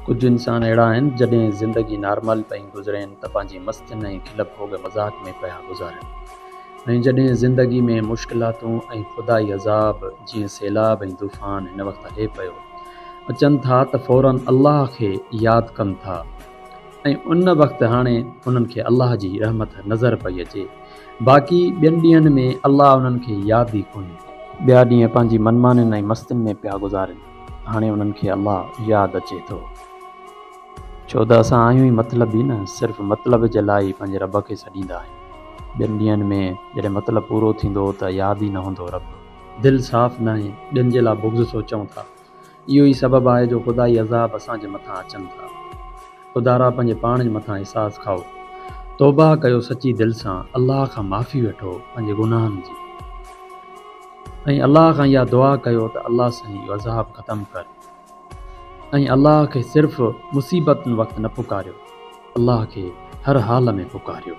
कुछ इंसान अहिड़ा आहिनि जॾहिं ज़िंदगी नॉर्मल पई गुज़रनि त पंहिंजी मस्तियुनि ऐं खिल फोग मज़ाक में पिया गुज़ारनि ऐं जॾहिं ज़िंदगी में मुश्किलातूं ऐं ख़ुदाई अज़ाब जीअं सैलाब ऐं तूफ़ान हिन वक़्तु हले पियो अचनि था त फ़ौरन अल्लाह खे यादि कनि था ऐं उन वक़्तु हाणे उन्हनि खे अल्लाह जी रहमत नज़र पई अचे। बाक़ी ॿियनि ॾींहंनि में अल्लाह उन्हनि खे यादि ई कोन्हे, ॿिया ॾींहं पंहिंजी मनमानियुनि ऐं मस्तियुनि में पिया गुज़ारनि। हाणे उन्हनि खे अल्लाह यादि अचे थो, छो त असां आहियूं ई मतलबी न, सिर्फ़ु मतिलब जे लाइ पंहिंजे रब खे सॾींदा आहियूं। ॿियनि ॾींहंनि में जॾहिं मतिलबु पूरो थींदो त यादि ई न हूंदो रब, दिलि साफ़ न आहे, ॿियनि जे लाइ बुग़्ज़ सोचूं था। इहो ई सबबु आहे जो ख़ुदाई अज़ाब असांजे मथां अचनि था। ख़ुदारा पंहिंजे पाण जे मथां अहसासु खाओ, तौबा कयो सची दिलि सां, अल्लाह खां माफ़ी वठो पंहिंजे गुनाहनि जी ऐं अल्लाह खां इहा दुआ कयो त अल्लाह साईं इहो अज़ाब ख़तमु कर ऐं अल्लाह खे सिर्फ़ु मुसीबतुनि वक़्तु न पुकारियो, अल्लाह खे हर हाल में पुकारियो।